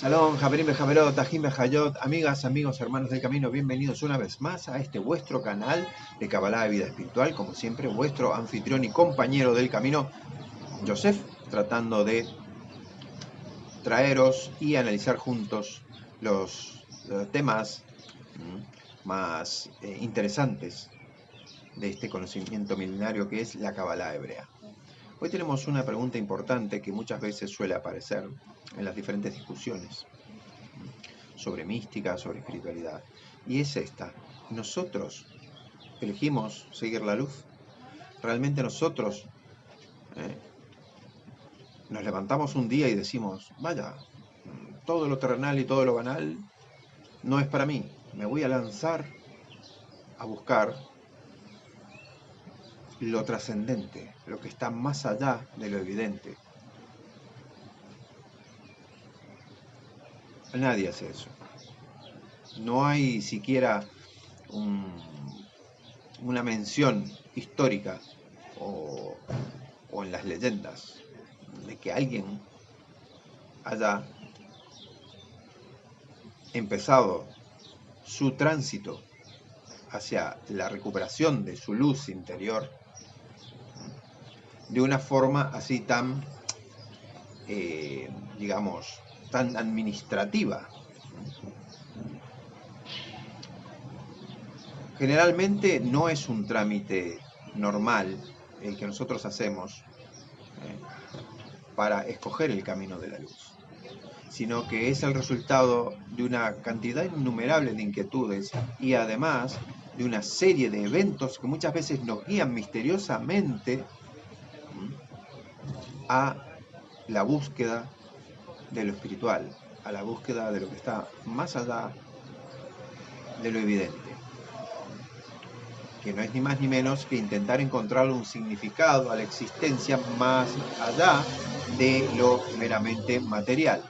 Shalom, Javerim Bejaverot, Tajim Bejayot, amigas, amigos, hermanos del camino, bienvenidos una vez más a este vuestro canal de Kabbalah de Vida Espiritual. Como siempre, vuestro anfitrión y compañero del camino, Joseph, tratando de traeros y analizar juntos los temas más interesantes de este conocimiento milenario que es la Kabbalah hebrea. Hoy tenemos una pregunta importante que muchas veces suele aparecer en las diferentes discusiones sobre mística, sobre espiritualidad. Y es esta: ¿nosotros elegimos seguir la luz? ¿Realmente nosotros nos levantamos un día y decimos, vaya, todo lo terrenal y todo lo banal no es para mí, me voy a lanzar a buscar lo trascendente, lo que está más allá de lo evidente? Nadie hace eso. No hay siquiera una mención histórica o en las leyendas de que alguien haya empezado su tránsito hacia la recuperación de su luz interior de una forma así tan, digamos, tan administrativa. Generalmente no es un trámite normal el que nosotros hacemos para escoger el camino de la luz, sino que es el resultado de una cantidad innumerable de inquietudes y además de una serie de eventos que muchas veces nos guían misteriosamente a la búsqueda de lo espiritual, a la búsqueda de lo que está más allá de lo evidente, que no es ni más ni menos que intentar encontrarle un significado a la existencia más allá de lo meramente material.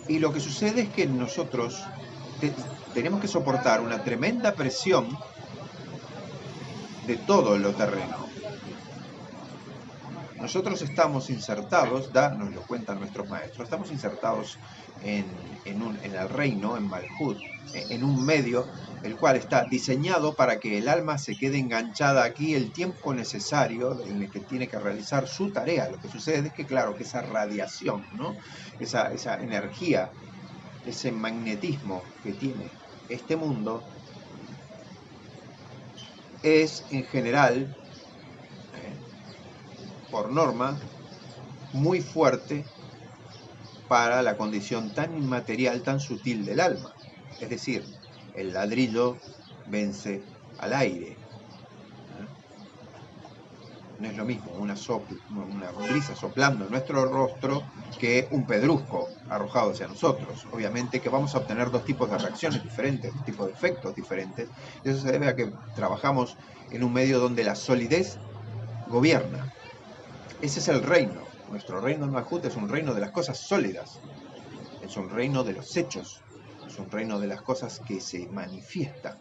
Y lo que sucede es que nosotros tenemos que soportar una tremenda presión de todo lo terreno. Nosotros estamos insertados, nos lo cuentan nuestros maestros, estamos insertados en el reino, en Malhut, en un medio el cual está diseñado para que el alma se quede enganchada aquí el tiempo necesario en el que tiene que realizar su tarea. Lo que sucede es que, claro, que esa radiación, ¿no? esa energía, ese magnetismo que tiene este mundo es en general, por norma, muy fuerte para la condición tan inmaterial, tan sutil del alma. Es decir, el ladrillo vence al aire. No es lo mismo una brisa soplando en nuestro rostro que un pedrusco arrojado hacia nosotros. Obviamente que vamos a obtener dos tipos de reacciones diferentes, dos tipos de efectos diferentes. Y eso se debe a que trabajamos en un medio donde la solidez gobierna. Ese es el reino. Nuestro reino en Malhut es un reino de las cosas sólidas. Es un reino de los hechos. Es un reino de las cosas que se manifiestan,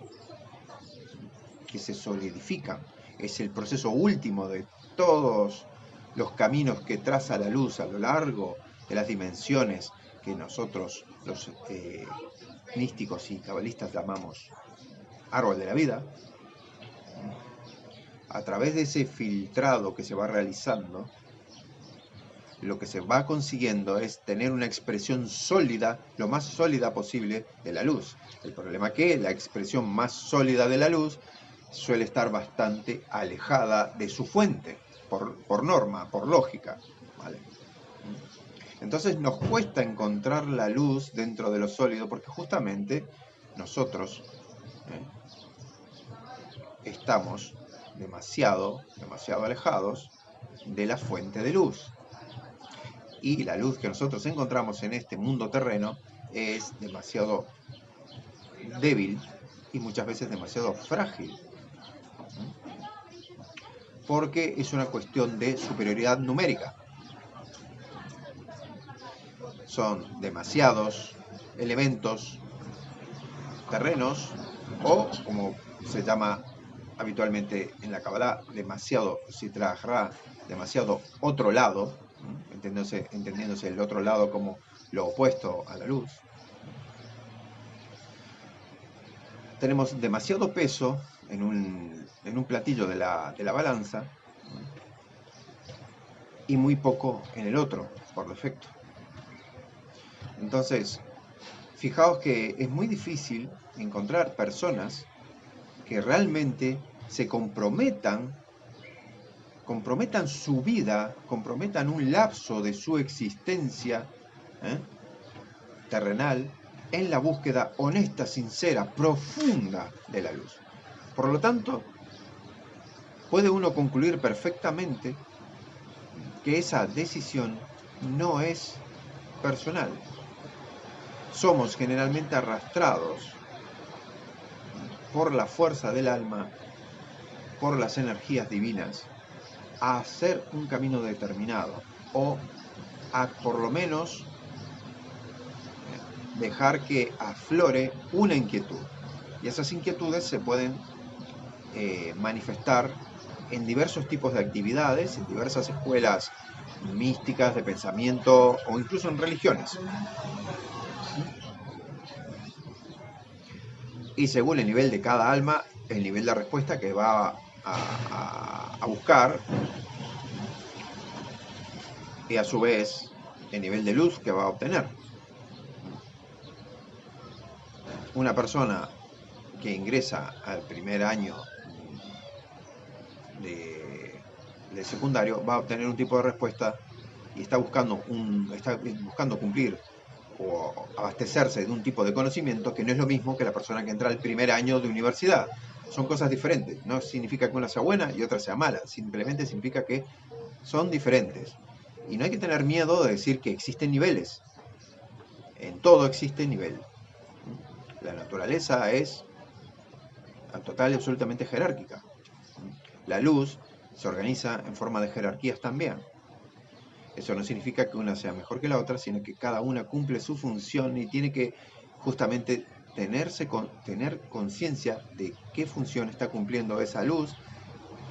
que se solidifican. Es el proceso último de todos los caminos que traza la luz a lo largo de las dimensiones que nosotros, los místicos y cabalistas, llamamos árbol de la vida. A través de ese filtrado que se va realizando, lo que se va consiguiendo es tener una expresión sólida, lo más sólida posible, de la luz. El problema es que la expresión más sólida de la luz suele estar bastante alejada de su fuente, por norma, por lógica, ¿vale? Entonces nos cuesta encontrar la luz dentro de lo sólido porque justamente nosotros estamos demasiado alejados de la fuente de luz. Y la luz que nosotros encontramos en este mundo terreno es demasiado débil y muchas veces demasiado frágil, porque es una cuestión de superioridad numérica. Son demasiados elementos terrenos, o como se llama habitualmente en la Kabbalah, demasiado Sitra Achra, demasiado otro lado, entendiéndose el otro lado como lo opuesto a la luz. Tenemos demasiado peso en un platillo de la balanza y muy poco en el otro, por defecto. Entonces, fijaos que es muy difícil encontrar personas que realmente se comprometan su vida, comprometan un lapso de su existencia terrenal en la búsqueda honesta, sincera, profunda de la luz. Por lo tanto, puede uno concluir perfectamente que esa decisión no es personal. Somos generalmente arrastrados por la fuerza del alma, por las energías divinas, a hacer un camino determinado, o a por lo menos dejar que aflore una inquietud. Y esas inquietudes se pueden manifestar en diversos tipos de actividades, en diversas escuelas místicas, de pensamiento, o incluso en religiones. Y según el nivel de cada alma, el nivel de respuesta que va a buscar, y a su vez el nivel de luz que va a obtener. Una persona que ingresa al primer año de secundario va a obtener un tipo de respuesta y está buscando cumplir o abastecerse de un tipo de conocimiento que no es lo mismo que la persona que entra al primer año de universidad. Son cosas diferentes. No significa que una sea buena y otra sea mala. Simplemente significa que son diferentes. Y no hay que tener miedo de decir que existen niveles. En todo existe nivel. La naturaleza es total y absolutamente jerárquica. La luz se organiza en forma de jerarquías también. Eso no significa que una sea mejor que la otra, sino que cada una cumple su función y tiene que justamente tener conciencia de qué función está cumpliendo esa luz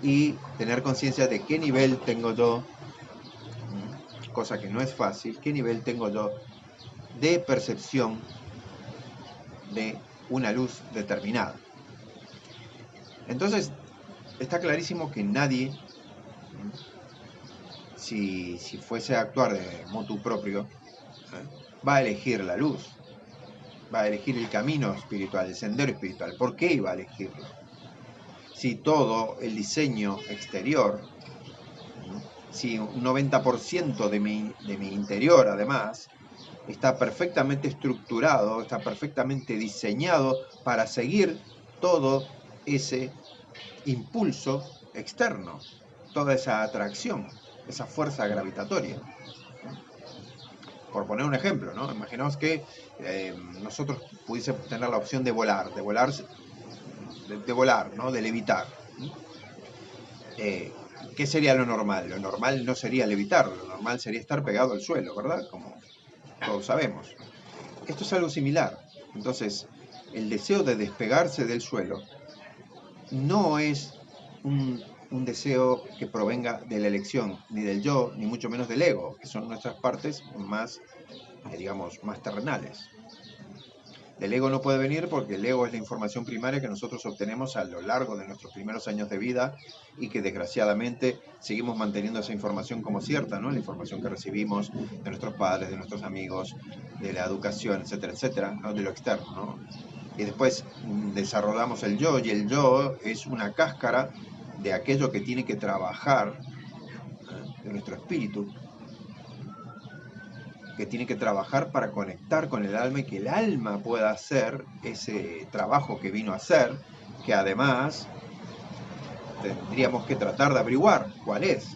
y tener conciencia de qué nivel tengo yo, cosa que no es fácil, qué nivel tengo yo de percepción de una luz determinada. Entonces, está clarísimo que nadie, si fuese a actuar de motu propio, va a elegir la luz, va a elegir el camino espiritual, el sendero espiritual. ¿Por qué iba a elegirlo? Si todo el diseño exterior, si un 90% de mi interior además está perfectamente estructurado, está perfectamente diseñado para seguir todo ese impulso externo, toda esa atracción, esa fuerza gravitatoria. Por poner un ejemplo, ¿no? Imaginaos que nosotros pudiésemos tener la opción de volar, ¿no? De levitar. ¿Qué sería lo normal? Lo normal no sería levitar, lo normal sería estar pegado al suelo, ¿verdad? Como todos sabemos. Esto es algo similar. Entonces, el deseo de despegarse del suelo no es un deseo que provenga de la elección, ni del yo, ni mucho menos del ego, que son nuestras partes más, digamos, más terrenales. Del ego no puede venir porque el ego es la información primaria que nosotros obtenemos a lo largo de nuestros primeros años de vida y que desgraciadamente seguimos manteniendo esa información como cierta, ¿no? La información que recibimos de nuestros padres, de nuestros amigos, de la educación, etcétera, etcétera, ¿no? De lo externo, ¿no? Y después desarrollamos el yo, y el yo es una cáscara de aquello que tiene que trabajar, de nuestro espíritu, que tiene que trabajar para conectar con el alma y que el alma pueda hacer ese trabajo que vino a hacer, que además tendríamos que tratar de averiguar cuál es.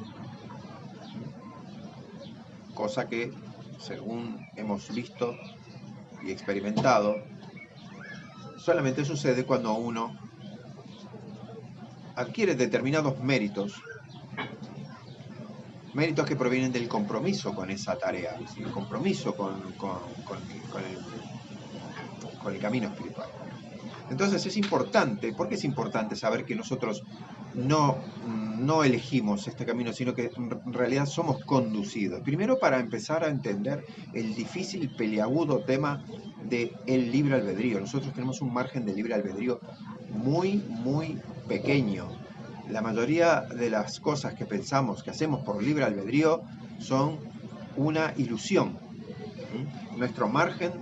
Cosa que, según hemos visto y experimentado, solamente sucede cuando uno adquiere determinados méritos que provienen del compromiso con esa tarea, el compromiso con el camino espiritual. Entonces es importante, ¿por qué es importante saber que nosotros no, no elegimos este camino, sino que en realidad somos conducidos? Primero, para empezar a entender el difícil y peliagudo tema del libre albedrío. Nosotros tenemos un margen de libre albedrío muy, muy pequeño. La mayoría de las cosas que pensamos que hacemos por libre albedrío son una ilusión. Nuestro margen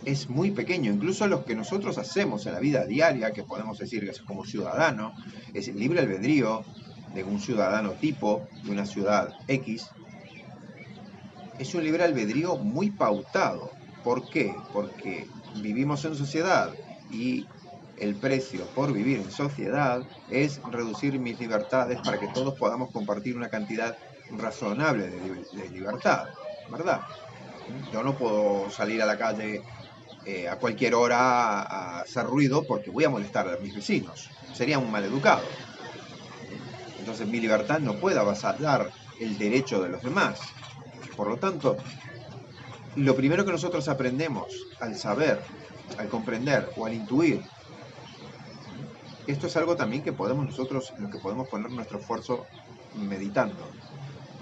es muy pequeño, incluso los que nosotros hacemos en la vida diaria, que podemos decir que es como ciudadano, es el libre albedrío de un ciudadano tipo, de una ciudad X, es un libre albedrío muy pautado. ¿Por qué? Porque vivimos en sociedad y el precio por vivir en sociedad es reducir mis libertades para que todos podamos compartir una cantidad razonable de libertad, ¿verdad? Yo no puedo salir a la calle a cualquier hora a hacer ruido porque voy a molestar a mis vecinos. Sería un maleducado. Entonces mi libertad no puede avasallar el derecho de los demás. Por lo tanto, lo primero que nosotros aprendemos al saber, al comprender o al intuir, esto es algo también que podemos nosotros, en lo que podemos poner nuestro esfuerzo meditando,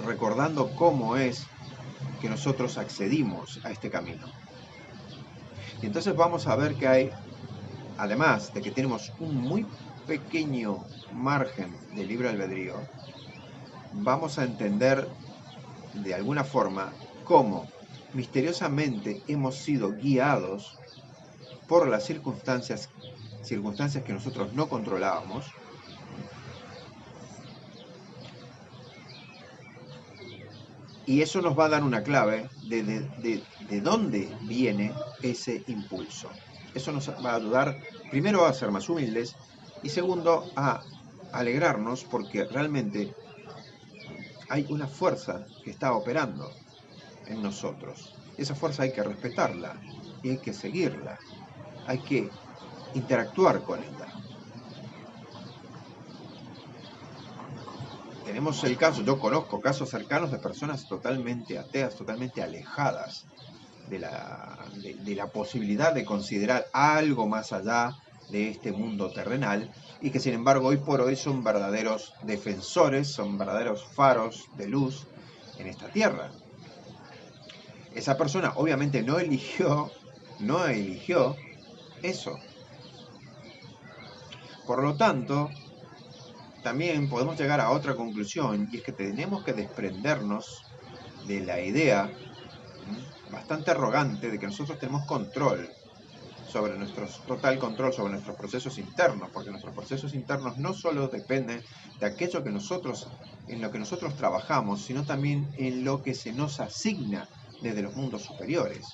recordando cómo es que nosotros accedimos a este camino. Y entonces vamos a ver que hay, además de que tenemos un muy pequeño margen de libre albedrío, vamos a entender de alguna forma cómo misteriosamente hemos sido guiados por las circunstancias que nosotros no controlábamos, y eso nos va a dar una clave de dónde viene ese impulso. Eso nos va a ayudar, primero, a ser más humildes y segundo, a alegrarnos porque realmente hay una fuerza que está operando en nosotros. Esa fuerza hay que respetarla y hay que seguirla. Hay que interactuar con ella. Tenemos el caso, yo conozco casos cercanos de personas totalmente ateas, totalmente alejadas de la posibilidad de considerar algo más allá de este mundo terrenal y que sin embargo hoy por hoy son verdaderos defensores, son verdaderos faros de luz en esta tierra. Esa persona obviamente no eligió eso. Por lo tanto, también podemos llegar a otra conclusión, y es que tenemos que desprendernos de la idea bastante arrogante de que nosotros tenemos total control sobre nuestros procesos internos, porque nuestros procesos internos no solo dependen de aquello en lo que nosotros trabajamos, sino también en lo que se nos asigna desde los mundos superiores.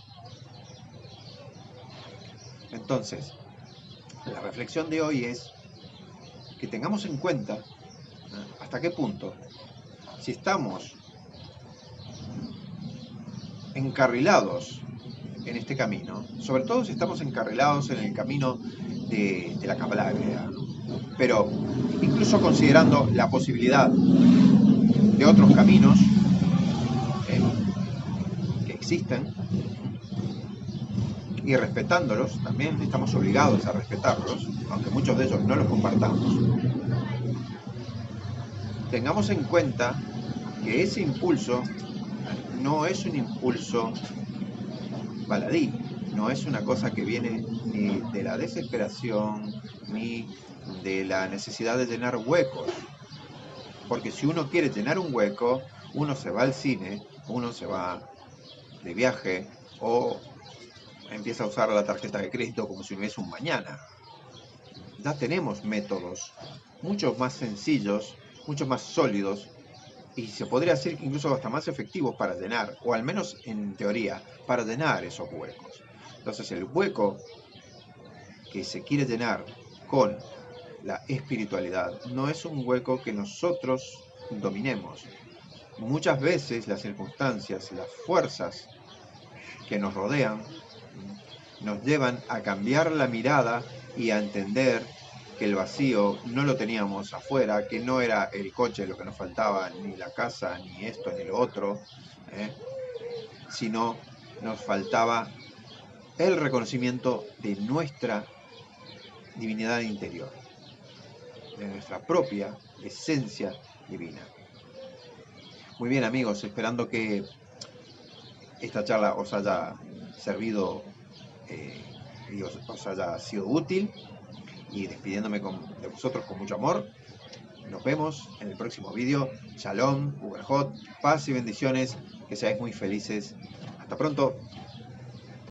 Entonces, la reflexión de hoy es que tengamos en cuenta hasta qué punto, si estamos encarrilados en este camino, sobre todo si estamos encarrilados en el camino de la Kabbalah hebrea, pero incluso considerando la posibilidad de otros caminos que existen y respetándolos, también estamos obligados a respetarlos, aunque muchos de ellos no los compartamos. Tengamos en cuenta que ese impulso no es un impulso baladí, no es una cosa que viene ni de la desesperación ni de la necesidad de llenar huecos, porque si uno quiere llenar un hueco, uno se va al cine, uno se va de viaje o empieza a usar la tarjeta de crédito como si no hubiese un mañana. Ya tenemos métodos mucho más sencillos, mucho más sólidos y se podría decir que incluso hasta más efectivos para llenar, o al menos en teoría, para llenar esos huecos. Entonces el hueco que se quiere llenar con la espiritualidad no es un hueco que nosotros dominemos. Muchas veces las circunstancias, las fuerzas que nos rodean, nos llevan a cambiar la mirada y a entender que el vacío no lo teníamos afuera, que no era el coche lo que nos faltaba, ni la casa, ni esto, ni lo otro, sino nos faltaba el reconocimiento de nuestra divinidad interior, de nuestra propia esencia divina. Muy bien, amigos, esperando que esta charla os haya servido y os haya sido útil, y despidiéndome de vosotros con mucho amor. Nos vemos en el próximo vídeo. Shalom, Uberhot, paz y bendiciones, que seáis muy felices. Hasta pronto.